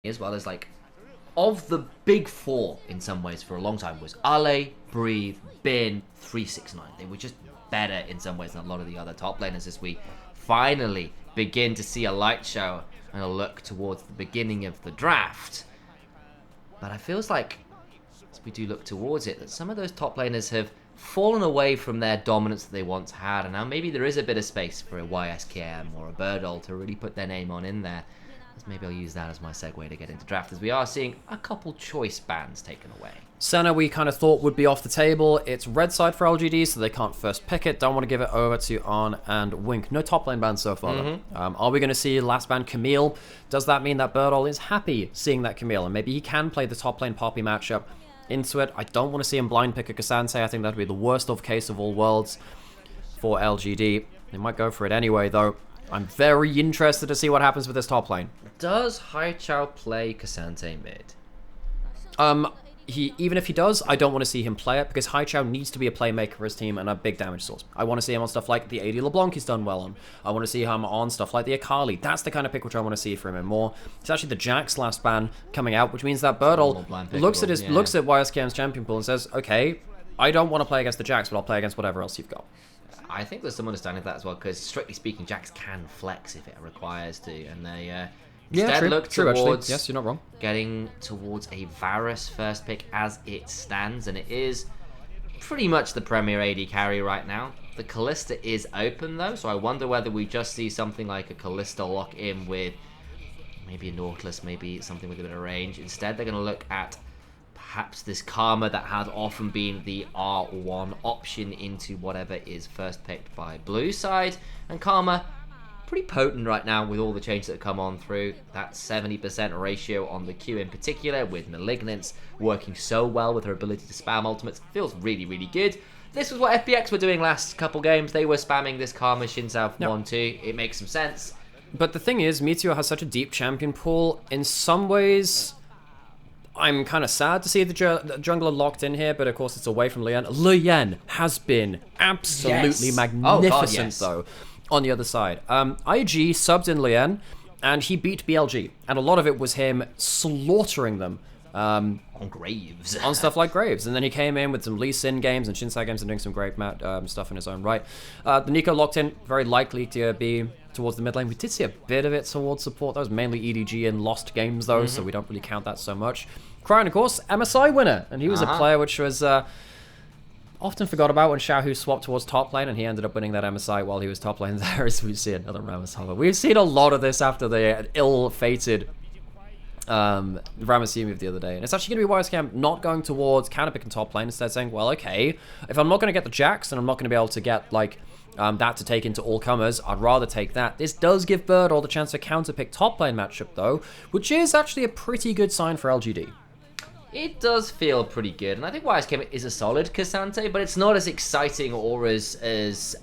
as well as like of the big four in some ways for a long time was Ale, Breathe, Bin, 369. They were just better in some ways than a lot of the other top laners as we finally begin to see a light show and a look towards the beginning of the draft. But it feels like, as we do look towards it, that some of those top laners have fallen away from their dominance that they once had, and now maybe there is a bit of space for a YSKM or a Birdall to really put their name on in there. Maybe I'll use that as my segue to get into draft, as we are seeing a couple choice bans taken away. Senna we kind of thought would be off the table. It's red side for LGD, so they can't first pick it. Don't want to give it over to Arn and Wink. No top lane bans so far, though. Are we going to see last ban Camille? Does that mean that Birdall is happy seeing that Camille, and maybe he can play the top lane Poppy matchup into it? I don't want to see him blind pick a Cassante. I think that would be the worst of case of all worlds for LGD. They might go for it anyway, though. I'm very interested to see what happens with this top lane. Does Haichao play Cassante mid? Even if he does, I don't want to see him play it, because Haichao needs to be a playmaker for his team and a big damage source. I want to see him on stuff like the AD LeBlanc he's done well on. I want to see him on stuff like the Akali. That's the kind of pick which I want to see from him more. It's actually the Jax last ban coming out, which means that Birdall looks at YSKM's champion pool and says, okay, I don't want to play against the Jax, but I'll play against whatever else you've got. I think there's some understanding of that as well, because strictly speaking, Jax can flex if it requires to, and they instead look towards yes, you're not wrong. Getting towards a Varus first pick as it stands, and it is pretty much the premier AD carry right now. The Kalista is open though, so I wonder whether we just see something like a Kalista lock in with maybe a Nautilus, maybe something with a bit of range. Instead, they're going to look at perhaps this Karma that had often been the R1 option into whatever is first picked by blue side. And Karma, pretty potent right now with all the changes that have come on through. That 70% ratio on the Q in particular, with Malignance working so well with her ability to spam ultimates, feels really, really good. This was what FPX were doing last couple games. They were spamming this Karma Shin South 1-2. It makes some sense. But the thing is, Meteor has such a deep champion pool. In some ways, I'm kind of sad to see the jungler locked in here, but of course it's away from Lien. Lien has been absolutely magnificent, though, on the other side. IG subbed in Lien, and he beat BLG, and a lot of it was him slaughtering them. On Graves. On stuff like Graves. And then he came in with some Lee Sin games and Shinsei games and doing some great stuff in his own right. The Nico locked in, very likely to be towards the mid lane. We did see a bit of it towards support. That was mainly EDG in lost games, though, so we don't really count that so much. Cryan, of course, MSI winner. And he was a player which was often forgot about when Xiaohu swapped towards top lane, and he ended up winning that MSI while he was top lane there, as we see another Ramasova. We've seen a lot of this after the ill-fated Ramassi move the other day. And it's actually going to be YSKM not going towards counterpick and top lane, instead saying, well, okay, if I'm not going to get the Jax, and I'm not going to be able to get, like, that to take into all comers, I'd rather take that. This does give Birdall the chance to counterpick top lane matchup, though, which is actually a pretty good sign for LGD. It does feel pretty good, and I think YSKM is a solid Cassante, but it's not as exciting or as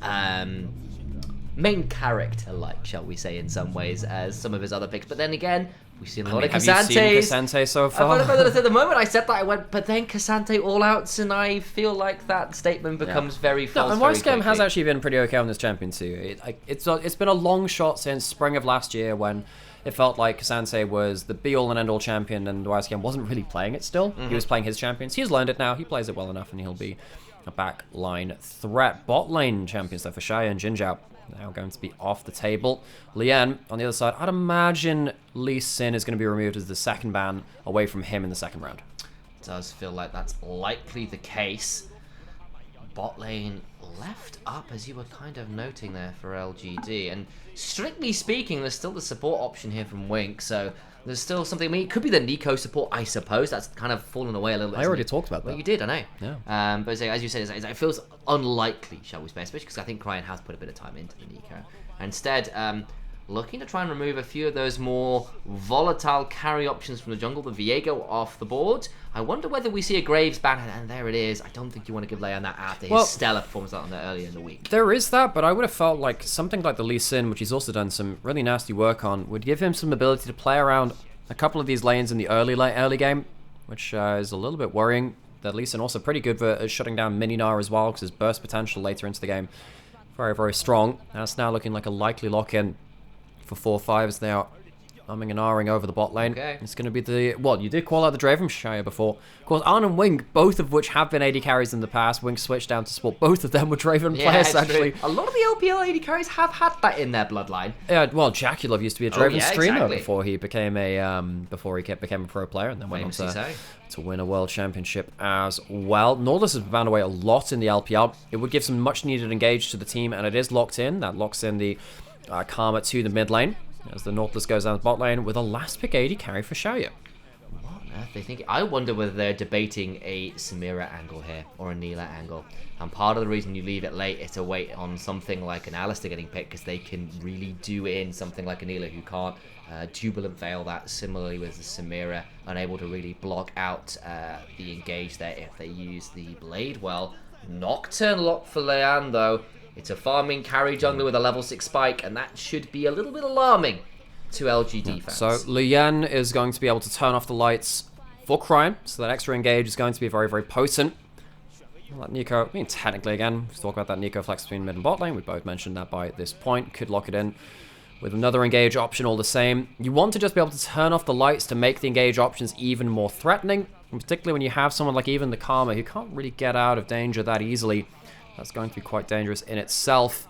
main character-like, shall we say, in some ways, as some of his other picks. But then again, we've seen a lot of Cassantes. Have you seen Cassante so far? At the moment I said that, I went, but then Cassante all-outs, and I feel like that statement becomes very false. And YSKM has actually been pretty okay on this champion too. It's been a long shot since spring of last year when it felt like Cassante was the be-all and end-all champion, and YSKM wasn't really playing it still. He was playing his champions. He's learned it now. He plays it well enough, and he'll be a back-line threat. Bot-lane champions, though, for Shaya and Jinzhao, now going to be off the table. Lien, on the other side, I'd imagine Lee Sin is going to be removed as the second ban away from him in the second round. It does feel like that's likely the case. Bot lane left up, as you were kind of noting there, for LGD. And strictly speaking, there's still the support option here from Wink, so there's still something. I mean, it could be the Nico support, I suppose. That's kind of fallen away a little bit. I already talked about that. Well, you did, I know. Yeah. But as you said, it feels unlikely, shall we say, especially because I think Cryan has put a bit of time into the Nico. Instead, looking to try and remove a few of those more volatile carry options from the jungle, the Viego off the board. I wonder whether we see a Graves ban, and there it is. I don't think you want to give Leon that after his stellar performance on that earlier in the week. There is that, but I would have felt like something like the Lee Sin, which he's also done some really nasty work on, would give him some ability to play around a couple of these lanes in the early game, which is a little bit worrying. That Lee Sin also pretty good for shutting down Mininar as well, because his burst potential later into the game, very, very strong. That's now looking like a likely lock-in for 4-5s. They are umming and ahhing over the bot lane. Okay. It's going to be the... Well, you did call out the Draven from Shire before. Of course, Arn and Wink, both of which have been AD carries in the past. Wink switched down to support. Both of them were Draven players, actually. A lot of the LPL AD carries have had that in their bloodline. Yeah, well, Jaculov used to be a Draven streamer exactly. before he became became a pro player and then went on to win a world championship as well. Nautilus has found away a lot in the LPL. It would give some much needed engage to the team, and it is locked in. That locks in the Karma to the mid lane as the Nautilus goes down the bot lane with a last pick AD carry for Xiaoyu. What on earth they think? I wonder whether they're debating a Nymaera angle here or a Neela angle. And part of the reason you leave it late is to wait on something like an Alistair getting picked, because they can really do in something like a Neela who can't. Jubilant fail that similarly with the Nymaera, unable to really block out the engage there if they use the blade. Well, Nocturne lock for Leanne though. It's a farming carry jungler with a level 6 spike, and that should be a little bit alarming to LGD fans. So Lian is going to be able to turn off the lights for Crime, so that extra engage is going to be very, very potent. Well, that Nico, I mean, technically again, let's talk about that Nico flex between mid and bot lane. We both mentioned that by this point. Could lock it in with another engage option all the same. You want to just be able to turn off the lights to make the engage options even more threatening, and particularly when you have someone like even the Karma who can't really get out of danger that easily. That's going to be quite dangerous in itself.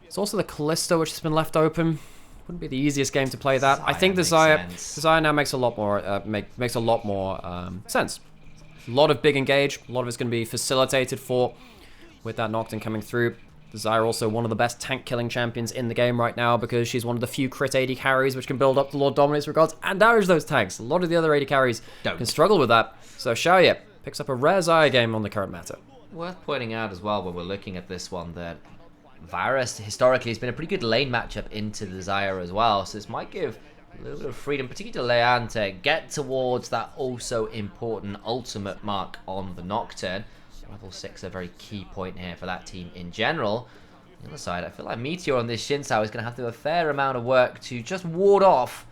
It's also the Kalista, which has been left open. Wouldn't be the easiest game to play that. I think the Xayah now makes a lot more makes a lot more sense. A lot of big engage. A lot of it's going to be facilitated with that Nocturne coming through. The Xayah also one of the best tank killing champions in the game right now, because she's one of the few crit AD carries which can build up the Lord Dominate's regards and damage those tanks. A lot of the other AD carries can struggle with that. So Xiaoyu picks up a rare Xayah game on the current meta. Worth pointing out as well when we're looking at this one that Varus historically has been a pretty good lane matchup into the Xayah as well, so this might give a little bit of freedom, particularly to Leanne, to get towards that also important ultimate mark on the Nocturne. Level 6 a very key point here for that team in general. On the other side, I feel like Meteor on this Xin Zhao is going to have to do a fair amount of work to just ward off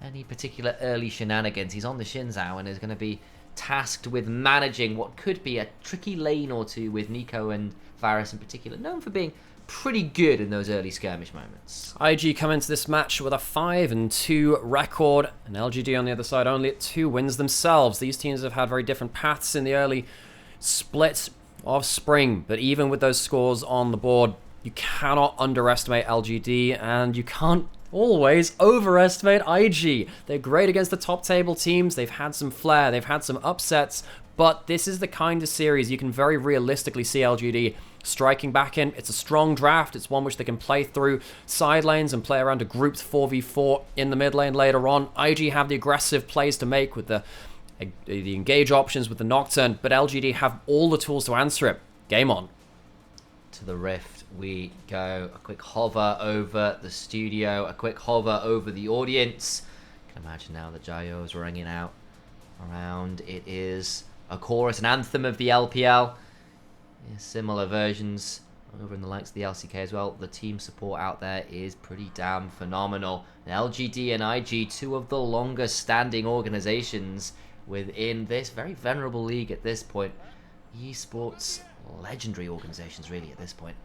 any particular early shenanigans. He's on the Xin Zhao and is going to be tasked with managing what could be a tricky lane or two with Nico and Varus in particular, known for being pretty good in those early skirmish moments. IG come into this match with a 5-2 record, and LGD on the other side only at 2 wins themselves. These teams have had very different paths in the early split of spring, but even with those scores on the board, you cannot underestimate LGD, and you can't always overestimate IG. They're great against the top table teams. They've had some flair. They've had some upsets. But this is the kind of series you can very realistically see LGD striking back in. It's a strong draft. It's one which they can play through side lanes and play around a grouped 4v4 in the mid lane later on. IG have the aggressive plays to make with the engage options with the Nocturne, but LGD have all the tools to answer it. Game on. To the Rift we go. A quick hover over the studio, a quick hover over the audience. You can imagine now the gyros ringing out around. It is a chorus, an anthem of the LPL. Yeah, similar versions over in the likes of the LCK as well. The team support out there is pretty damn phenomenal. And LGD and IG, two of the longest standing organizations within this very venerable league at this point. Esports legendary organizations really at this point.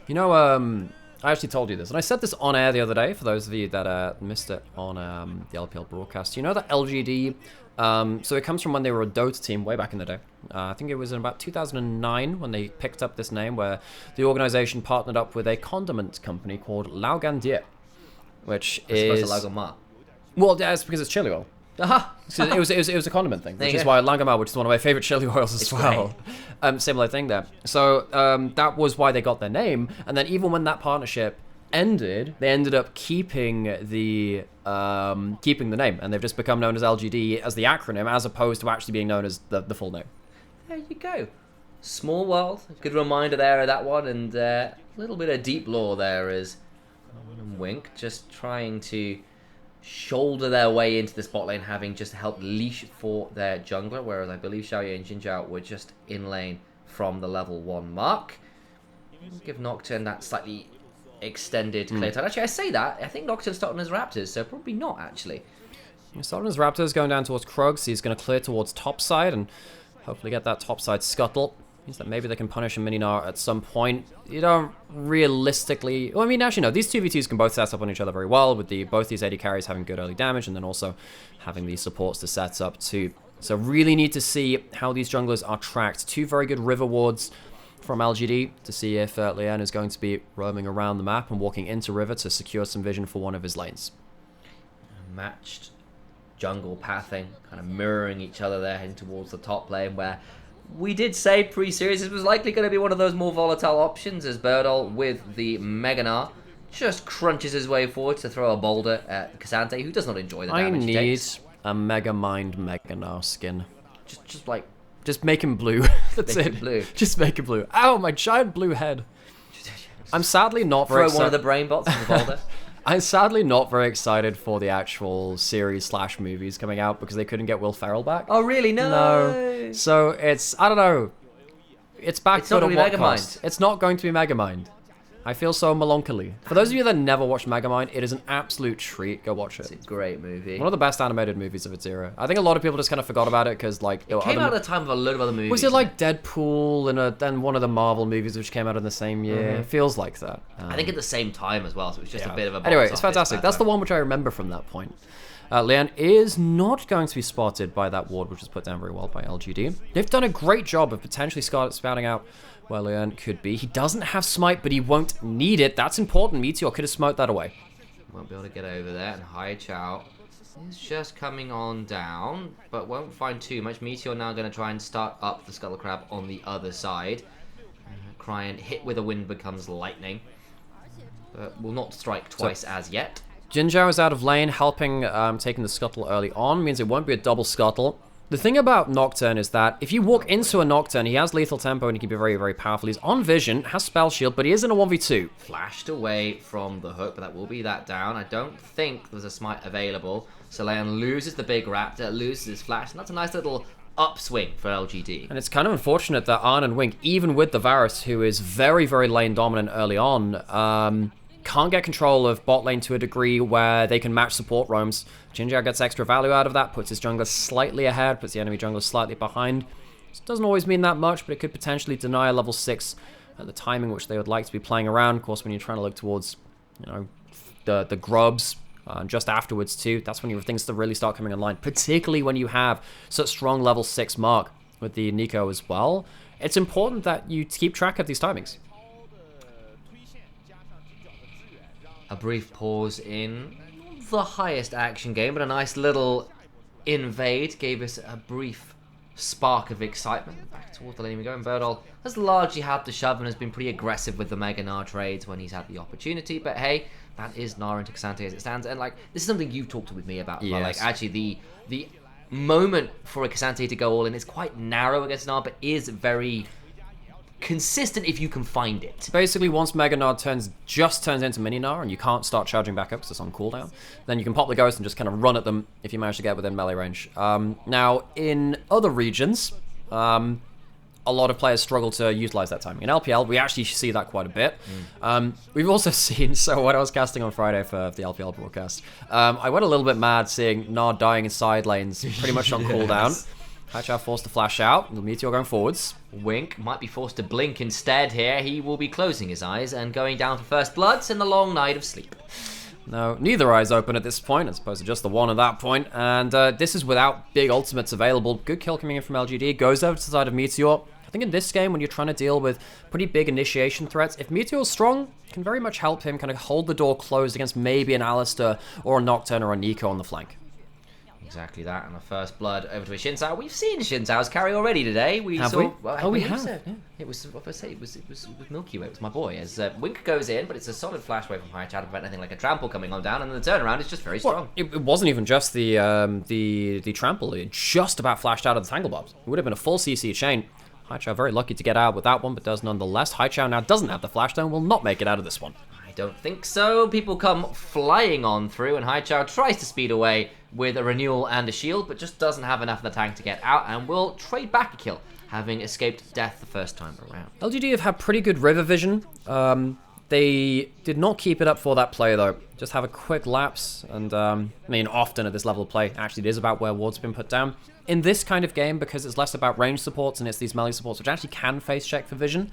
You know, I actually told you this, and I said this on air the other day for those of you that missed it on the LPL broadcast. You know that LGD, so it comes from when they were a Dota team way back in the day. I think it was in about 2009 when they picked up this name, where the organization partnered up with a condiment company called Laugandier, which is... Well, yeah, it's because it's chili oil. So it was a condiment thing, which is why Langamar, which is one of my favorite chili oils as well. Similar thing there. So that was why they got their name. And then even when that partnership ended, they ended up keeping the name, and they've just become known as LGD as the acronym, as opposed to actually being known as the full name. There you go. Small world. Good reminder there of that one, and a little bit of deep lore there as Owen and Wink just trying to shoulder their way into this bot lane, having just helped leash for their jungler, whereas I believe Xiaoyu and Xin Zhao were just in lane from the level 1 mark. Give Nocturne that slightly extended clear time. Actually, I say that, I think Nocturne's starting as Raptors, so probably not actually. Starting as Raptors, going down towards Krugs. He's going to clear towards topside and hopefully get that topside scuttle. Means that maybe they can punish a Mini-Gnar at some point. You don't realistically... Well, I mean, actually, no. These 2v2s can both set up on each other very well, with both these AD carries having good early damage, and then also having these supports to set up too. So really need to see how these junglers are tracked. 2 very good river wards from LGD to see if Lian is going to be roaming around the map and walking into river to secure some vision for one of his lanes. Matched jungle pathing, kind of mirroring each other there, heading towards the top lane, where we did say pre-series it was likely going to be one of those more volatile options, as Birdol with the Mega Gnar just crunches his way forward to throw a boulder at K'Sante, who does not enjoy the damage he takes. A Mega Mind Mega Gnar skin. Just make him blue. That's make it. Him blue. Just make him blue. Ow, my giant blue head. I'm sadly not very excited. Throw one of the brain bots in the boulder. I'm sadly not very excited for the actual series/movies coming out because they couldn't get Will Ferrell back. Oh, really? No. So it's, I don't know. It's back to what cost. It's not going to be Megamind. I feel so melancholy. For those of you that never watched Megamind, it is an absolute treat. Go watch it. It's a great movie. One of the best animated movies of its era. I think a lot of people just kind of forgot about it because, like, it came out at a time of a load of other movies. Was it like Deadpool and one of the Marvel movies which came out in the same year? It feels like that. I think at the same time as well, so it was just a bit of a... Anyway, it's fantastic. That's the one which I remember from that point. Lian is not going to be spotted by that ward, which is put down very well by LGD. They've done a great job of potentially spouting out where Lian could be. He doesn't have smite, but he won't need it. That's important. Meteor could have smoked that away. Won't be able to get over there, and Haichao is just coming on down, but won't find too much. Meteor now going to try and start up the Scuttle Crab on the other side. Cryan hit with a wind becomes lightning, but will not strike twice as yet. Jin Zhao is out of lane, helping taking the Scuttle early on. Means it won't be a double Scuttle. The thing about Nocturne is that if you walk into a Nocturne, he has lethal tempo and he can be very, very powerful. He's on vision, has spell shield, but he is in a 1v2. Flashed away from the hook, but that will be that down. I don't think there's a smite available. So Leon loses the big raptor, loses his flash, and that's a nice little upswing for LGD. And it's kind of unfortunate that Arn and Wink, even with the Varus, who is very, very lane dominant early on, can't get control of bot lane to a degree where they can match support roams. Jinjao gets extra value out of that, puts his jungler slightly ahead, puts the enemy jungler slightly behind. This doesn't always mean that much, but it could potentially deny a level 6 at the timing which they would like to be playing around. Of course, when you're trying to look towards, you know, the grubs, just afterwards too, that's when things really start coming online, particularly when you have such strong level 6 mark with the Nico as well. It's important that you keep track of these timings. A brief pause in the highest action game, but a nice little invade gave us a brief spark of excitement. Back towards the lane we go, and Birdol has largely had the shove and has been pretty aggressive with the Mega Gnar trades when he's had the opportunity, but hey, that is Gnar into K'Sante as it stands, and like, this is something you've talked with me about. Yes. Like, actually, the moment for a K'Sante to go all in is quite narrow against Gnar, but is very consistent if you can find it. Basically, once Mega Gnar turns into Mini Gnar and you can't start charging back up because it's on cooldown, then you can pop the Ghost and just kind of run at them if you manage to get within melee range. Now, in other regions, a lot of players struggle to utilize that timing. In LPL, we actually see that quite a bit. We've also seen, so when I was casting on Friday for the LPL broadcast, I went a little bit mad seeing Gnar dying in side lanes pretty much on cooldown. Haichao forced to flash out, the Meteor going forwards. Wink might be forced to blink instead here. He will be closing his eyes and going down for first bloods in the long night of sleep. No, neither eye's open at this point, as opposed to just the one at that point. And this is without big ultimates available. Good kill coming in from LGD. Goes over to the side of Meteor. I think in this game, when you're trying to deal with pretty big initiation threats, if Meteor's strong, it can very much help him kind of hold the door closed against maybe an Alistar or a Nocturne or a Nico on the flank. Exactly that, and the first blood over to a Xinsao. We've seen Xinsao's carry already today. Have we? Well, we have. So. Yeah. It was, what did I say? It was Milky Way. It was my boy. As Wink goes in, but it's a solid flash away from Haichao to prevent anything like a trample coming on down, and then the turnaround is just very strong. Well, it wasn't even just the trample. It just about flashed out of the Tangle Bobs. It would have been a full CC chain. Haichao very lucky to get out with that one, but does nonetheless. Haichao now doesn't have the flash stone, will not make it out of this one. I don't think so. People come flying on through, and Haichao tries to speed away with a renewal and a shield, but just doesn't have enough in the tank to get out, and will trade back a kill, having escaped death the first time around. LGD have had pretty good river vision. They did not keep it up for that play, though. Just have a quick lapse, and I mean, often at this level of play, actually it is about where wards have been put down. In this kind of game, because it's less about range supports and it's these melee supports, which actually can face check for vision,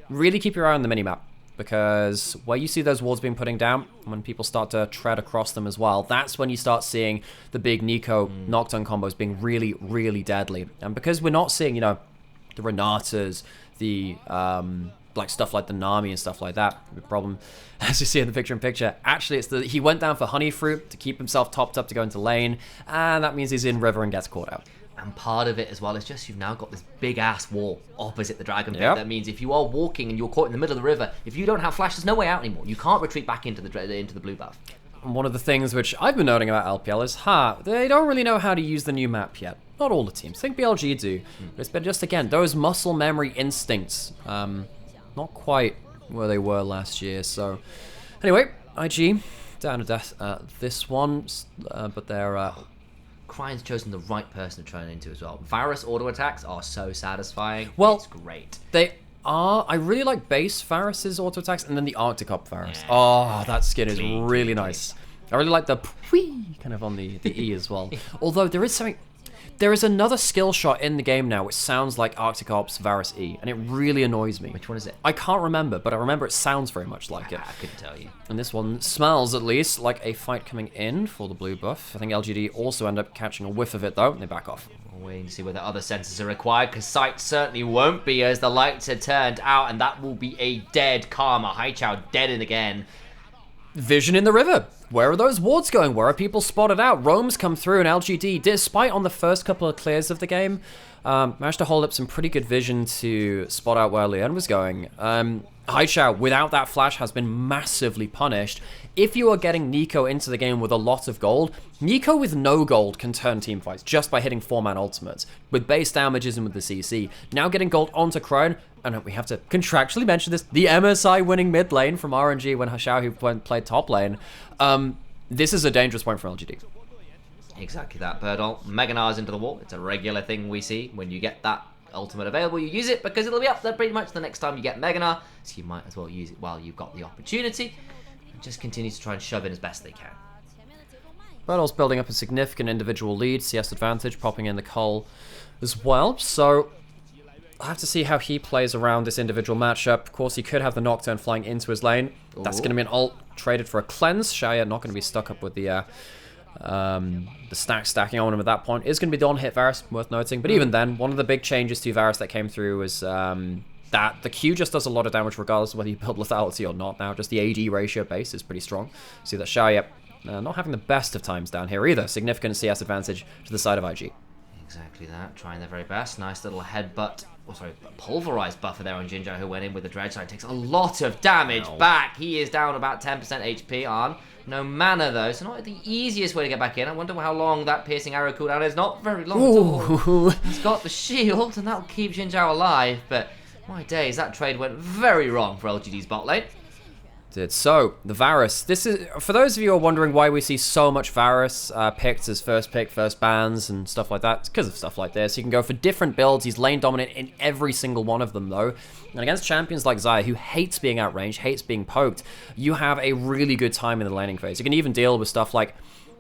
really keep your eye on the minimap, because where you see those wards being putting down, when people start to tread across them as well, that's when you start seeing the big Nico Nocturne combos being really, really deadly. And because we're not seeing, you know, the Renatas, the like stuff like the Nami and stuff like that. The problem, as you see in the picture-in-picture, actually it's he went down for Honey Fruit to keep himself topped up to go into lane, and that means he's in river and gets caught out. And part of it as well is just you've now got this big-ass wall opposite the Dragon Pit. Yep. That means if you are walking and you're caught in the middle of the river, if you don't have flash, there's no way out anymore. You can't retreat back into the blue buff. And one of the things which I've been noting about LPL is, they don't really know how to use the new map yet. Not all the teams. I think BLG do. But it's been just, again, those muscle memory instincts. Not quite where they were last year. So, anyway, IG down to death this one. But they're... Cryan's chosen the right person to turn into as well. Varus auto attacks are so satisfying. Well, it's great. They are. I really like base Varus's auto attacks and then the Arctic Up Varus. Yeah. Oh, that skin is really nice. I really like the whee kind of on the E as well. Although there is something... There is another skill shot in the game now which sounds like Arctic Ops Varus E, and it really annoys me. Which one is it? I can't remember, but I remember it sounds very much like it. I couldn't tell you. And this one smells, at least, like a fight coming in for the blue buff. I think LGD also end up catching a whiff of it, though, and they back off. We're waiting to see whether other sensors are required, because sight certainly won't be, as the lights are turned out, and that will be a dead Karma. Haichao dead in again. Vision in the river. Where are those wards going? Where are people spotted out? Roams come through, and LGD, despite on the first couple of clears of the game, managed to hold up some pretty good vision to spot out where Leon was going. Haichao, without that flash, has been massively punished. If you are getting Nico into the game with a lot of gold, Nico with no gold can turn team fights just by hitting 4-man ultimates, with base damages and with the CC. Now getting gold onto Crone, and we have to contractually mention this, the MSI winning mid lane from RNG when Haichao who played top lane. This is a dangerous point for LGD. Exactly that, Birdall. Mega Nars into the wall. It's a regular thing we see. When you get that ultimate available, you use it because it'll be up there pretty much the next time you get Mega Gnar, so you might as well use it while you've got the opportunity. And just continue to try and shove in as best they can. Birdall's building up a significant individual lead, CS advantage, popping in the Cull as well, so I'll have to see how he plays around this individual matchup. Of course, he could have the Nocturne flying into his lane. That's going to be an ult traded for a cleanse. Xiaoya not going to be stuck up with the stack stacking on him at that point. Is going to be the on-hit Varus, worth noting. But even then, one of the big changes to Varus that came through was that the Q just does a lot of damage regardless of whether you build lethality or not now. Just the AD ratio base is pretty strong. See that Xiaoya not having the best of times down here either. Significant CS advantage to the side of IG. Exactly that, trying their very best. Nice little headbutt, pulverized buffer there on Jinjo, who went in with the dredge side. Takes a lot of damage back. He is down about 10% HP on. No mana though, so not the easiest way to get back in. I wonder how long that piercing arrow cooldown is. Not very long at all. He's got the shield, and that'll keep Jinjo alive, but my days, that trade went very wrong for LGD's bot lane. Did. So, the Varus. This is, for those of you who are wondering why we see so much Varus picked as first pick, first bans, and stuff like that, it's because of stuff like this. You can go for different builds. He's lane dominant in every single one of them, though. And against champions like Xayah, who hates being outranged, hates being poked, you have a really good time in the laning phase. You can even deal with stuff like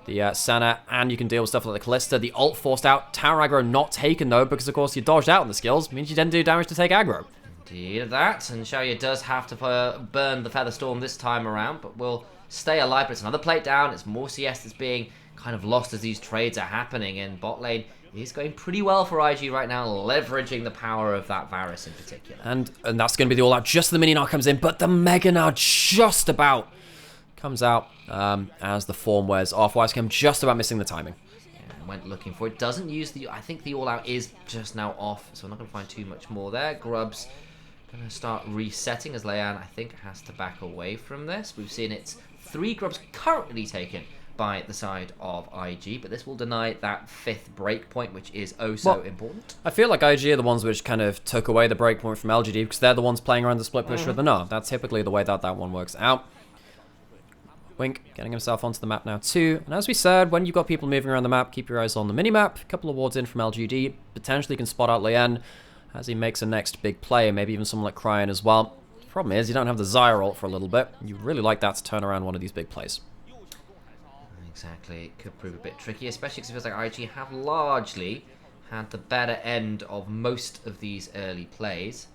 the Senna, and you can deal with stuff like the Callista. The ult forced out, tower aggro not taken, though, because, of course, you dodged out on the skills. Means you didn't do damage to take aggro. Indeed that, and Xiaoya does have to burn the Feather Storm this time around, but will stay alive. But it's another plate down. It's more CS that's being kind of lost as these trades are happening, and bot lane is going pretty well for IG right now, leveraging the power of that Varus in particular. And that's going to be the all-out. Just the Mini Gnar comes in, but the Mega Gnar just about comes out as the form wears off. Wisecam just about missing the timing. Yeah, went looking for it. Doesn't use the... I think the all-out is just now off, so I'm not going to find too much more there. Grub's going to start resetting as Leanne, I think, has to back away from this. We've seen it's 3 grubs currently taken by the side of IG, but this will deny that 5th breakpoint, which is important. I feel like IG are the ones which kind of took away the breakpoint from LGD because they're the ones playing around the split push with the Gnar. That's typically the way that one works out. Wink getting himself onto the map now too. And as we said, when you've got people moving around the map, keep your eyes on the minimap. A couple of wards in from LGD. Potentially can spot out Leanne as he makes a next big play. Maybe even someone like Cryan as well. Problem is, you don't have the Zyra ult for a little bit. You really like that to turn around one of these big plays. Exactly, it could prove a bit tricky, especially because it feels like IG have largely had the better end of most of these early plays.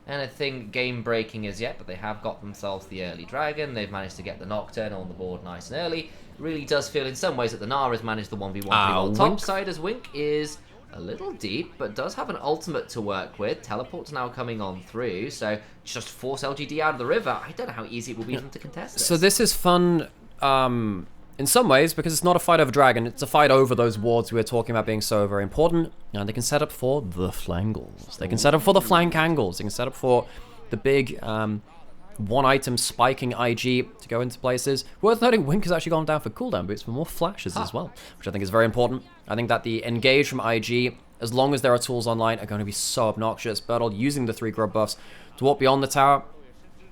Anything game-breaking as yet, but they have got themselves the early dragon. They've managed to get the Nocturne on the board nice and early. It really does feel in some ways that the Nara has managed the 1v1 pretty well. Topside as Wink is a little deep, but does have an ultimate to work with. Teleport's now coming on through, so just force LGD out of the river. I don't know how easy it will be for them to contest this. So this is fun in some ways, because it's not a fight over dragon, it's a fight over those wards we were talking about being so very important. And they can set up for the flangles. They can set up for the flank angles. They can set up for the big one item spiking IG to go into places. Worth noting, Wink has actually gone down for cooldown boots for more flashes as well, which I think is very important. I think that the engage from IG, as long as there are tools online, are going to be so obnoxious. Bertol using the 3 grub buffs to walk beyond the tower.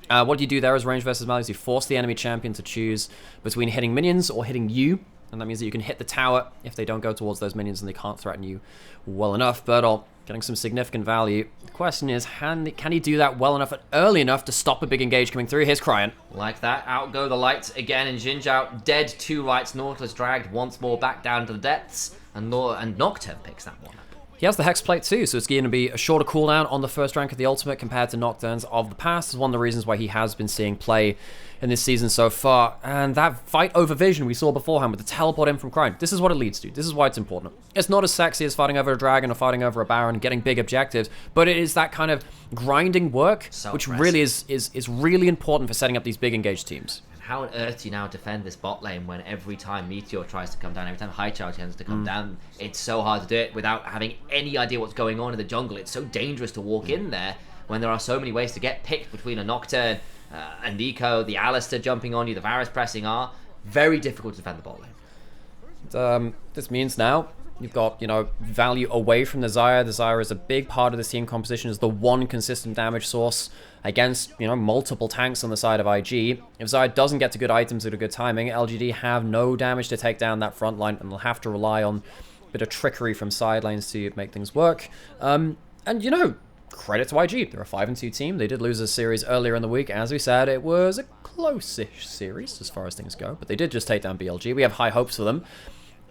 What you do there is range versus melee is you force the enemy champion to choose between hitting minions or hitting you, and that means that you can hit the tower if they don't go towards those minions and they can't threaten you well enough. Bertol getting some significant value. The question is, can he do that well enough and early enough to stop a big engage coming through? Here's Cryan. Like that, out go the lights again, and Jinj out, dead 2 rights. Nautilus dragged once more back down to the depths, and Nocturne picks that one up. He has the Hex Plate too, so it's going to be a shorter cooldown on the first rank of the ultimate compared to Nocturnes of the past. It's one of the reasons why he has been seeing play in this season so far. And that fight over vision we saw beforehand with the teleport in from Cryan, this is what it leads to. This is why it's important. It's not as sexy as fighting over a dragon or fighting over a baron and getting big objectives, but it is that kind of grinding work, so which impressive. Really is really important for setting up these big engaged teams. How on earth do you now defend this bot lane when every time Meteor tries to come down, every time High Charge tends to come down, it's so hard to do it without having any idea what's going on in the jungle. It's so dangerous to walk in there when there are so many ways to get picked between a Nocturne, a Nico, the Alistair jumping on you, the Varus pressing R. Very difficult to defend the bot lane. This means now you've got, value away from the Zyra. The Zyra is a big part of this team composition, is the one consistent damage source against, multiple tanks on the side of IG. If Zyra doesn't get to good items at a good timing, LGD have no damage to take down that front line, and they'll have to rely on a bit of trickery from side lanes to make things work. Credit to IG. They're a 5-2 team. They did lose a series earlier in the week. As we said, it was a close-ish series as far as things go, but they did just take down BLG. We have high hopes for them.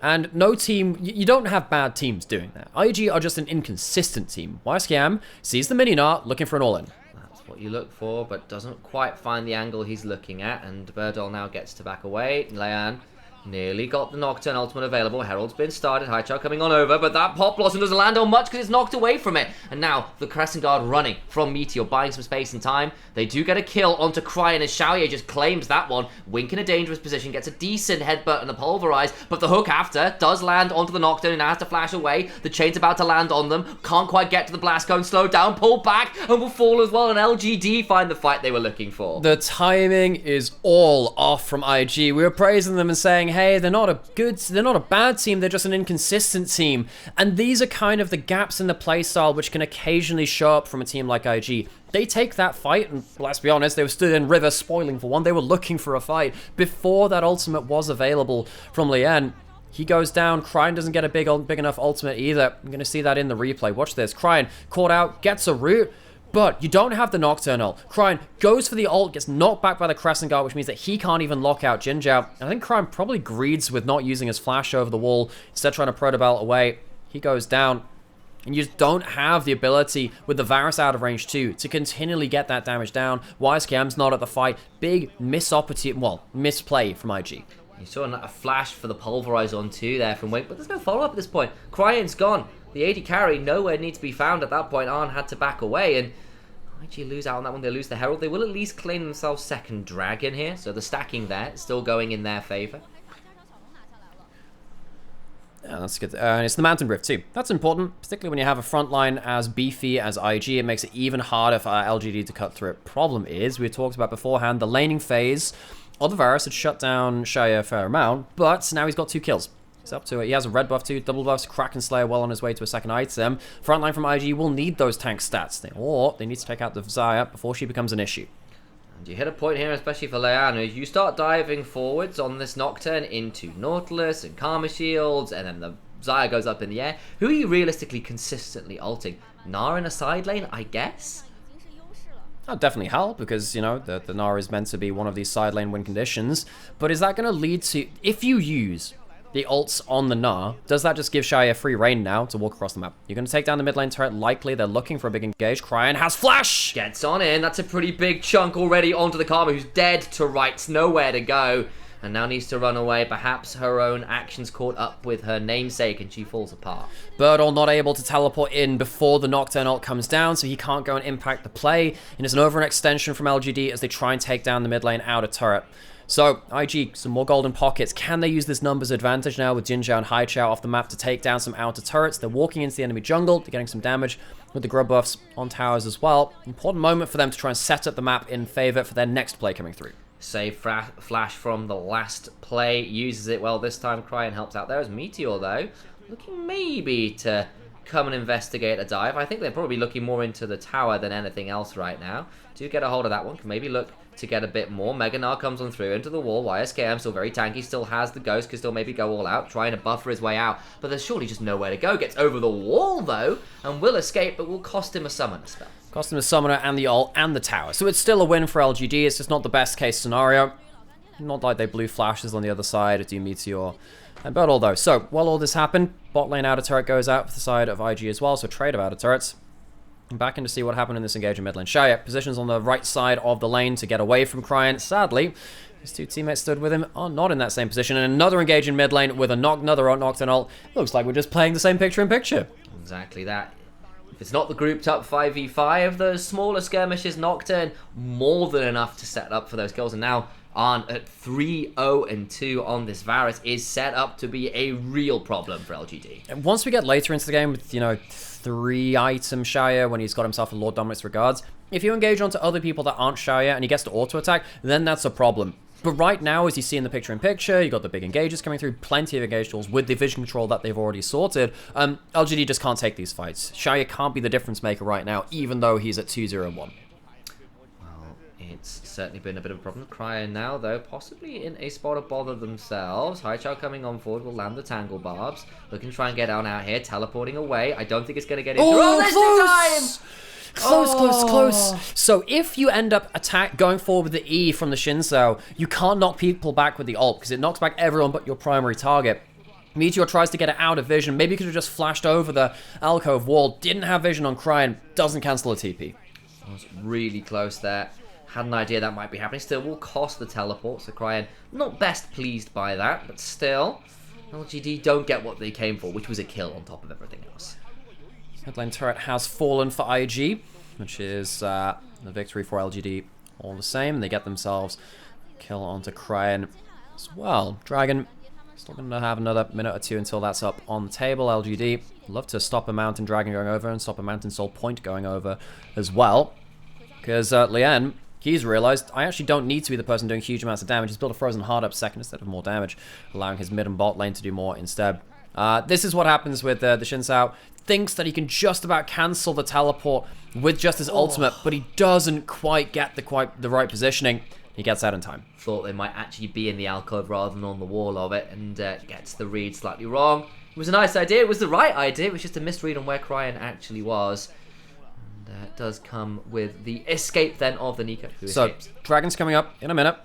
And no team, you don't have bad teams doing that. IG are just an inconsistent team. YSKM sees the mini-nart, looking for an all-in. That's what you look for, but doesn't quite find the angle he's looking at, and Bertol now gets to back away. Leanne nearly got the Nocturne ultimate available. Herald's been started. Highchild coming on over, but that Pop Blossom doesn't land on much because it's knocked away from it. And now the Crescent Guard running from Meteor, buying some space and time. They do get a kill onto Cryan as Xiaoye just claims that one. Wink in a dangerous position, gets a decent headbutt and a pulverize, but the hook after does land onto the Nocturne and has to flash away. The chain's about to land on them. Can't quite get to the blast cone. Slow down, pull back, and will fall as well. And LGD find the fight they were looking for. The timing is all off from IG. We were praising them and saying, hey, they're not a bad team, they're just an inconsistent team. And these are kind of the gaps in the playstyle which can occasionally show up from a team like IG. They take that fight, and let's be honest, they were stood in river spoiling for one. They were looking for a fight before that ultimate was available from Lian. He goes down. Cryan doesn't get a big enough ultimate either. I'm going to see that in the replay. Watch this. Cryan caught out, gets a root, but you don't have the Nocturne ult. Cryan goes for the ult, gets knocked back by the Crescent Guard, which means that he can't even lock out Jinjiao. And I think Cryan probably greeds with not using his flash over the wall, instead trying to protobelt away. He goes down. And you just don't have the ability with the Varus out of range too to continually get that damage down. YSKM's not at the fight. Big misplay from IG. You saw a flash for the pulverize on two there from Wink, but there's no follow-up at this point. Cryan's gone. The AD carry nowhere needs to be found at that point. Arn had to back away, and IG lose out on that one. They lose the Herald. They will at least claim themselves second dragon here, so the stacking there is still going in their favor. Yeah, that's good. And it's the Mountain Rift too. That's important, particularly when you have a front line as beefy as IG. It makes it even harder for LGD to cut through it. Problem is, we talked about beforehand, the laning phase of the Varus had shut down Xiaoye a fair amount, but now he's got 2 kills. He's up to it. He has a red buff too, double buffs, Kraken Slayer well on his way to a second item. Frontline from IG will need those tank stats, or they need to take out the Xayah before she becomes an issue. And you hit a point here, especially for Leanne. You start diving forwards on this Nocturne into Nautilus and Karma Shields, and then the Xayah goes up in the air. Who are you realistically consistently ulting? Gnar in a side lane, I guess? That'll definitely help because, you know, the Nara is meant to be one of these side lane win conditions. But is that going to lead to... If you use the ults on the Gnar, does that just give Xayah free reign now to walk across the map? You're going to take down the mid lane turret, likely. They're looking for a big engage. Cryan has flash! Gets on in. That's a pretty big chunk already onto the Karma, who's dead to rights. Nowhere to go. And now needs to run away. Perhaps her own actions caught up with her namesake and she falls apart. Birdall not able to teleport in before the Nocturne ult comes down, so he can't go and impact the play. And it's an overextension from LGD as they try and take down the mid lane outer turret. So, IG, some more golden pockets. Can they use this numbers advantage now with Jinzhao and Haichao off the map to take down some outer turrets? They're walking into the enemy jungle. They're getting some damage with the grub buffs on towers as well. Important moment for them to try and set up the map in favor for their next play coming through. Save flash from the last play. Uses it well this time. Cryan helps out there as Meteor, though, looking maybe to come and investigate a dive. I think they're probably looking more into the tower than anything else right now. Do get a hold of that one. Can maybe look to get a bit more. Mega Gnar comes on through into the wall. YSKM still very tanky. Still has the ghost. Can still maybe go all out. Trying to buffer his way out. But there's surely just nowhere to go. Gets over the wall, though, and will escape, but will cost him a summoner spell. Cost him a summoner and the ult and the tower. So it's still a win for LGD. It's just not the best case scenario. Not like they blew flashes on the other side at Meteor and Birdall, though. So while all this happened, bot lane outer turret goes out for the side of IG as well. So trade of outer turrets. And back in to see what happened in this engagement mid lane. Xayah positions on the right side of the lane to get away from Cryan. Sadly, his two teammates stood with him are not in that same position. And another engage in mid lane with another Nocturne ult. Looks like we're just playing the same picture-in-picture. Exactly that. If it's not the grouped up 5v5, those smaller skirmishes, Nocturne, more than enough to set up for those kills. And now Arn at 3-0-2 on this Varus is set up to be a real problem for LGD. And once we get later into the game with, you know, 3-item Xayah when he's got himself a Lord Dominus Regards, if you engage onto other people that aren't Xayah and he gets to auto-attack, then that's a problem. But right now, as you see in the picture-in-picture, you got the big engages coming through, plenty of engage tools with the vision control that they've already sorted. LGD just can't take these fights. Xayah can't be the difference maker right now, even though he's at 2-0-1. Well, it's certainly been a bit of a problem. Cryan now, though, possibly in a spot of bother themselves. Haichao coming on forward will land the Tangle Barbs. Looking to try and get on out here, teleporting away. I don't think it's going to get in. Oh, there's close! time! Close. So if you end up going forward with the E from the Shinzo, you can't knock people back with the ult, because it knocks back everyone but your primary target. Meteor tries to get it out of vision. Maybe he could have just flashed over the alcove wall. Didn't have vision on Cryan. Doesn't cancel a TP. Was really close there. Had an idea that might be happening. Still will cost the teleport, so Cryan not best pleased by that, but still, LGD don't get what they came for, which was a kill on top of everything else. Mid-lane turret has fallen for IG, which is the victory for LGD all the same. They get themselves a kill onto Cryan as well. Dragon still going to have another minute or two until that's up on the table. LGD love to stop a Mountain Dragon going over and stop a Mountain Soul Point going over as well. Because Lien, he's realized, I actually don't need to be the person doing huge amounts of damage. He's built a Frozen Heart up second instead of more damage, allowing his mid and bot lane to do more instead. This is what happens with the Shinzao. Thinks that he can just about cancel the teleport with just his ultimate, but he doesn't quite get the right positioning. He gets out in time. Thought they might actually be in the alcove rather than on the wall of it, and gets the read slightly wrong. It was a nice idea. It was the right idea. It was just a misread on where Cryan actually was. And it does come with the escape then of the Nico, who escapes. Dragon's coming up in a minute.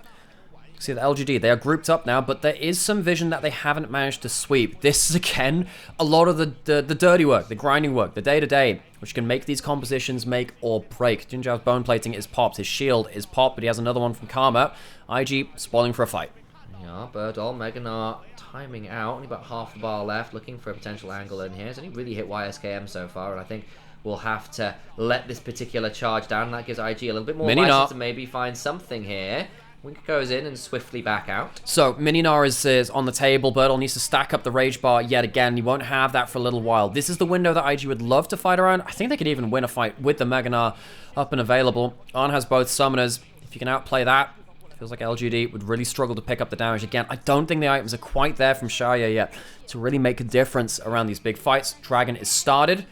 See the LGD, they are grouped up now, but there is some vision that they haven't managed to sweep. This is, again, a lot of the dirty work, the grinding work, the day-to-day, which can make these compositions make or break. Jinzhao's bone plating is popped, his shield is popped, but he has another one from Karma. IG spoiling for a fight. Yeah, Birdall, Mega Gnar timing out, only about half a bar left, looking for a potential angle in here. He's only really hit YSKM so far, and I think we'll have to let this particular charge down. That gives IG a little bit more license to maybe find something here. Wink goes in and swiftly back out. So, Mini Gnar is on the table. Birdall needs to stack up the Rage Bar yet again. He won't have that for a little while. This is the window that IG would love to fight around. I think they could even win a fight with the Mega Gnar up and available. Arn has both summoners. If you can outplay that, it feels like LGD would really struggle to pick up the damage again. I don't think the items are quite there from Xayah yet to really make a difference around these big fights. Dragon is started.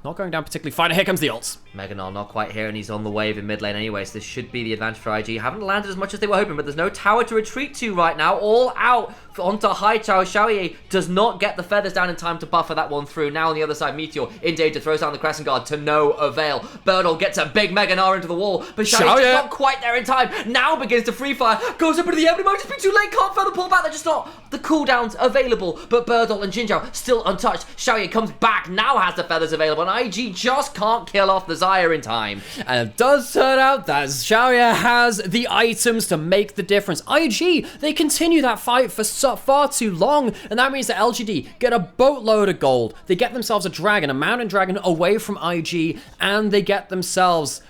not going down particularly fine. Here comes the ults. Meganar not quite here, and he's on the wave in mid lane anyway, so this should be the advantage for IG. Haven't landed as much as they were hoping, but there's no tower to retreat to right now. All out onto Haichao. Xiaoye does not get the feathers down in time to buffer that one through. Now on the other side, Meteor in danger, throws down the Crescent Guard to no avail. Birdle gets a big Meganar into the wall, but Xiaoye's not quite there in time. Now begins to free fire, goes up into the air, but it's been too late, can't further pull back. They're just not the cooldowns available, but Birdle and Jinzhao still untouched. Xiaoye comes back, now has the feathers available, and IG just can't kill off the Xayah in time. And it does turn out that Xiaoye has the items to make the difference. IG, they continue that fight for far too long, and that means that LGD get a boatload of gold. They get themselves a dragon, a mountain dragon away from IG, and they get themselves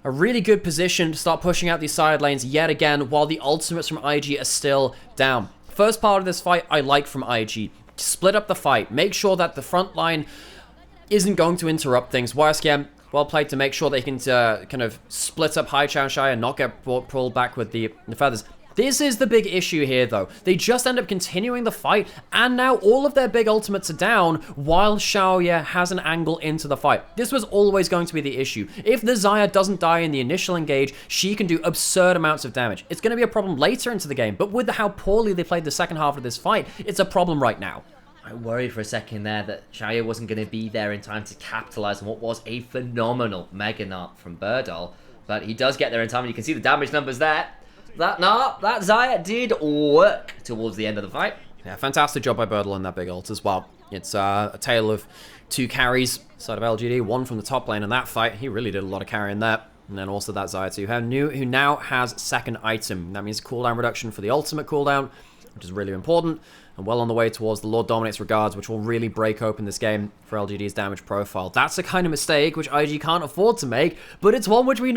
a really good position to start pushing out these side lanes yet again, while the ultimates from IG are still down. First part of this fight I like from IG. Split up the fight. Make sure that the front line isn't going to interrupt things. YSKM, well played to make sure they can kind of split up Haichao and Xiaoye and not get pulled back with the feathers. This is the big issue here, though. They just end up continuing the fight, and now all of their big ultimates are down, while Xiaoye has an angle into the fight. This was always going to be the issue. If the Xayah doesn't die in the initial engage, she can do absurd amounts of damage. It's going to be a problem later into the game, but with how poorly they played the second half of this fight, it's a problem right now. I worried for a second there that Xiaoye wasn't going to be there in time to capitalize on what was a phenomenal Meganar from Birdle, but he does get there in time, and you can see the damage numbers there. That Xayah did work towards the end of the fight. Yeah, fantastic job by Birdle on that big ult as well. It's a tale of two carries, side of LGD, one from the top lane in that fight. He really did a lot of carrying there. And then also that Xayah too, who now has second item. That means cooldown reduction for the ultimate cooldown, which is really important. And well on the way towards the Lord Dominates Regards, which will really break open this game for LGD's damage profile. That's the kind of mistake which IG can't afford to make, but it's one which we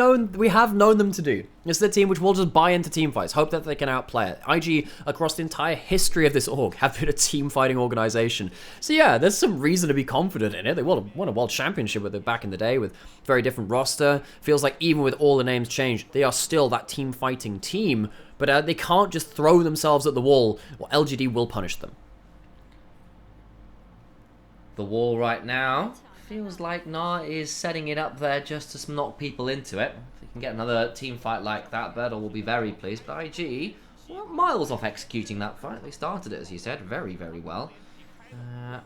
have known them to do. It's the team which will just buy into team fights, hope that they can outplay it. IG, across the entire history of this org, have been a team fighting organization. So yeah, there's some reason to be confident in it. They won a world championship with it back in the day with very different roster. Feels like even with all the names changed, they are still that team fighting team. But they can't just throw themselves at the wall, or LGD will punish them. The wall right now feels like Nah is setting it up there just to knock people into it. If we can get another team fight like that, Birdle will be very pleased. But IG, well, miles off executing that fight. They started it, as you said, very, very well.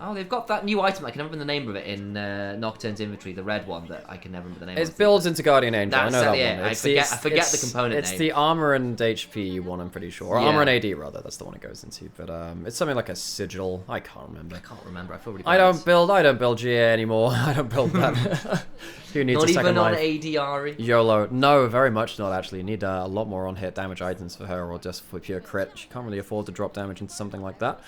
Oh, they've got that new item. I can never remember the name of it in Nocturne's inventory, the red one that I can never remember the name of. It builds into Guardian Angel. I know that one. I forget the component name. It's the armor and HP one, I'm pretty sure. Or armor and AD, rather. That's the one it goes into. But it's something like a sigil. I can't remember. I feel really bad. I don't build GA anymore. I don't build that. Who needs a second life? Not even on AD, YOLO. No, very much not, actually. You need a lot more on-hit damage items for her, or just for pure crit. She can't really afford to drop damage into something like that.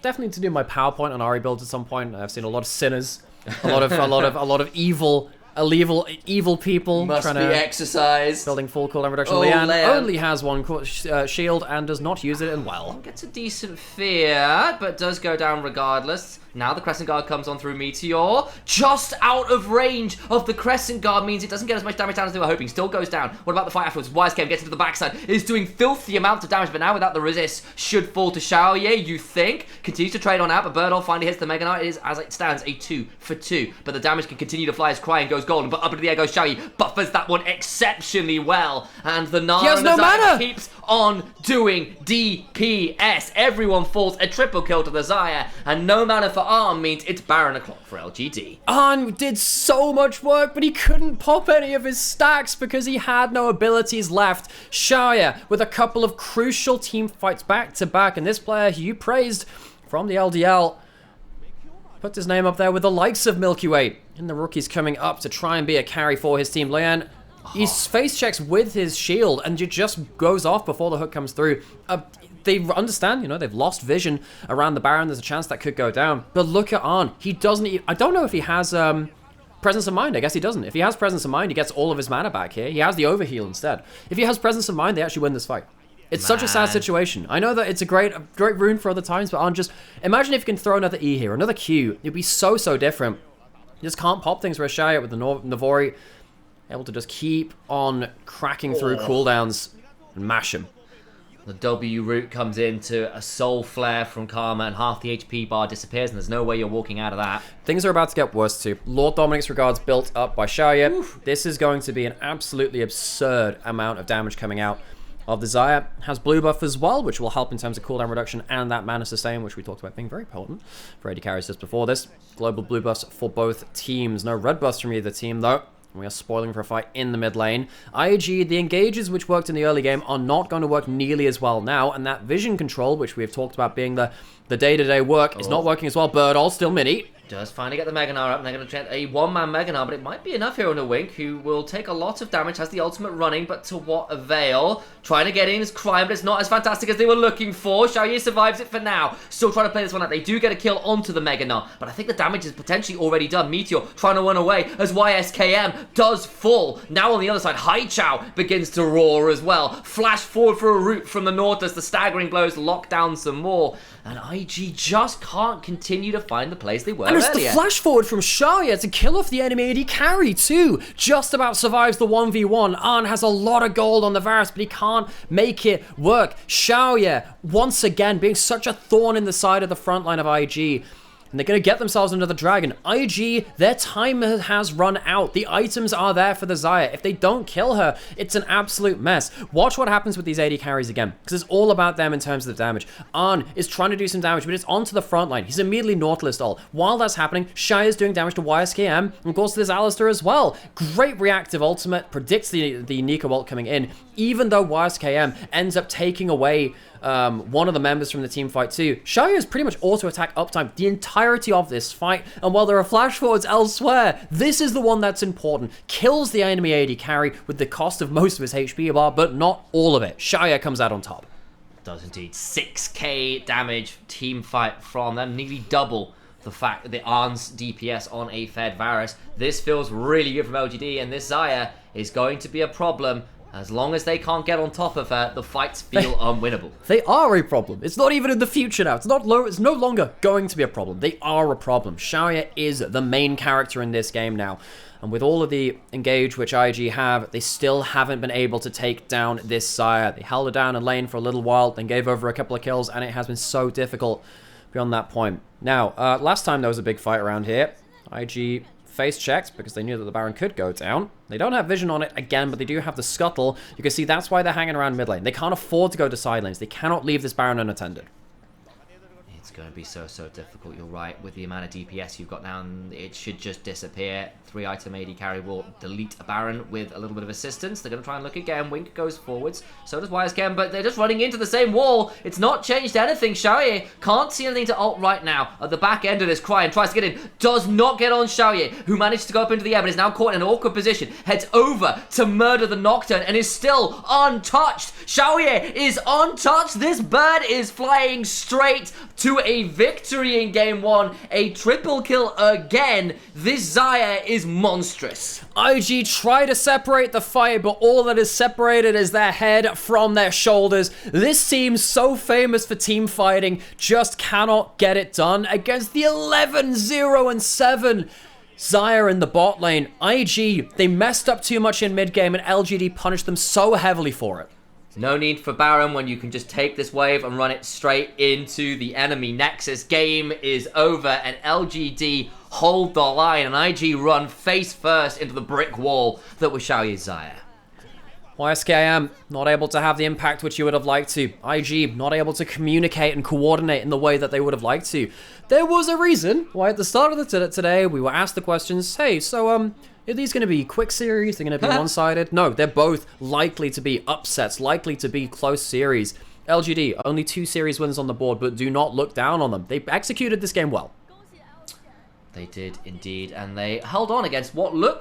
Definitely to do my PowerPoint on Ahri builds at some point. I've seen a lot of sinners, a lot of evil people must trying be to exercise. Building full cooldown reduction. Oh, Leanne only has one shield and does not use it in well. Gets a decent fear, but does go down regardless. Now the Crescent Guard comes on through Meteor. Just out of range of the Crescent Guard means it doesn't get as much damage down as they were hoping. Still goes down. What about the fight afterwards? YSKM gets into the backside. Is doing filthy amounts of damage, but now without the resist, should fall to Xiaoye, you think. Continues to trade on out, but Birdle finally hits the Meganar. It is, as it stands, a 2 for 2. But the damage can continue to fly as Crying goes golden. But up into the air goes Xiaoye. Buffers that one exceptionally well. And the Nara and the Xayah keeps on doing DPS. Everyone falls a triple kill to the Xayah. And no mana for Arm means it's Baron o'clock for LGD. Arm did so much work, but he couldn't pop any of his stacks because he had no abilities left. Xiaoye with a couple of crucial team fights back to back. And this player you praised from the LDL put his name up there with the likes of Milky Way. And the rookies coming up to try and be a carry for his team. Leanne, he face checks with his shield and it just goes off before the hook comes through. They understand, they've lost vision around the Baron. There's a chance that could go down. But look at Arn. He doesn't even, I don't know if he has Presence of Mind. I guess he doesn't. If he has Presence of Mind, he gets all of his mana back here. He has the overheal instead. If he has Presence of Mind, they actually win this fight. It's such a sad situation. I know that it's a great rune for other times, but Arn, just imagine if you can throw another E here, another Q. It'd be so different. You just can't pop things for a Xiaoye with the Navori. Able to just keep on cracking through cooldowns and mash him. The W route comes into a soul flare from Karma, and half the HP bar disappears, and there's no way you're walking out of that. Things are about to get worse too. Lord Dominic's regards built up by Xiaoye. This is going to be an absolutely absurd amount of damage coming out of the Xayah. Has blue buff as well, which will help in terms of cooldown reduction and that mana sustain, which we talked about being very potent for AD carries just before this. Global blue buffs for both teams. No red buffs from either team though. We are spoiling for a fight in the mid lane. IG, the engages which worked in the early game are not going to work nearly as well now, and that vision control, which we have talked about being the day-to-day work, is not working as well. Birdall still mini. Does finally get the Mega Gnar up, and they're going to try a one-man Mega Gnar, but it might be enough here on a Wink, who will take a lot of damage, has the ultimate running, but to what avail? Trying to get in is crying, but it's not as fantastic as they were looking for. Xiaoye survives it for now. Still trying to play this one out. They do get a kill onto the Mega Gnar, but I think the damage is potentially already done. Meteor trying to run away as YSKM does fall. Now on the other side, Haichao begins to roar as well. Flash forward for a root from the north as the staggering blows lock down some more. And IG just can't continue to find the place they were earlier. And it's the flash forward from Xiaoye to kill off the enemy AD carry too. Just about survives the 1v1. Arn has a lot of gold on the Varus, but he can't make it work. Xiaoye, once again, being such a thorn in the side of the front line of IG. And they're going to get themselves another dragon. IG, their time has run out. The items are there for the Xayah. If they don't kill her, it's an absolute mess. Watch what happens with these AD carries again, because it's all about them in terms of the damage. Arn is trying to do some damage, but it's onto the front line. He's immediately Nautilus all. While that's happening, Shai is doing damage to YSKM, and of course there's Alistair as well. Great reactive ultimate, predicts the Nico ult coming in, even though YSKM ends up taking away one of the members from the team fight too. Xiaoye is pretty much auto-attack uptime the entirety of this fight, and while there are flash forwards elsewhere, this is the one that's important. Kills the enemy AD carry with the cost of most of his HP bar, but not all of it. Xiaoye comes out on top. Does indeed. 6k damage team fight from them, nearly double the fact that the Arn's DPS on a fed Varus. This feels really good from LGD, and this Xayah is going to be a problem. As long as they can't get on top of her, the fights feel unwinnable. They are a problem. It's not even in the future now. It's no longer going to be a problem. They are a problem. Xiaoye is the main character in this game now. And with all of the engage which IG have, they still haven't been able to take down this Xayah. They held her down in lane for a little while, then gave over a couple of kills, and it has been so difficult beyond that point. Now, last time there was a big fight around here, IG face checked because they knew that the Baron could go down. They don't have vision on it again, but they do have the scuttle. You can see that's why they're hanging around mid lane. They can't afford to go to side lanes. They cannot leave this Baron unattended. It's going to be so difficult, you're right. With the amount of DPS you've got down, it should just disappear. 3-item AD carry will delete a Baron with a little bit of assistance. They're going to try and look again. Wink goes forwards. So does YSKM, but they're just running into the same wall. It's not changed anything. Xiaoye can't see anything to ult right now. At the back end of this, Cryin tries to get in. Does not get on Xiaoye, who managed to go up into the air, but is now caught in an awkward position. Heads over to murder the Nocturne and is still untouched. Xiaoye is untouched. This bird is flying straight to a victory in game one. A triple kill again. This Xayah is monstrous. IG try to separate the fight, but all that is separated is their head from their shoulders. This team, so famous for team fighting, just cannot get it done against the 11-0-7 Xayah in the bot lane. IG, they messed up too much in mid game, and LGD punished them so heavily for it. No need for Baron when you can just take this wave and run it straight into the enemy Nexus. Game is over, and LGD hold the line, and IG run face first into the brick wall that was Xiaoye's Xayah. YSKM not able to have the impact which you would have liked to. IG not able to communicate and coordinate in the way that they would have liked to. There was a reason why at the start of the today we were asked the questions, hey, so are these going to be quick series? They're going to be one-sided? No, they're both likely to be upsets, likely to be close series. LGD, only 2 series wins on the board, but do not look down on them. They executed this game well. They did indeed, and they held on against what looked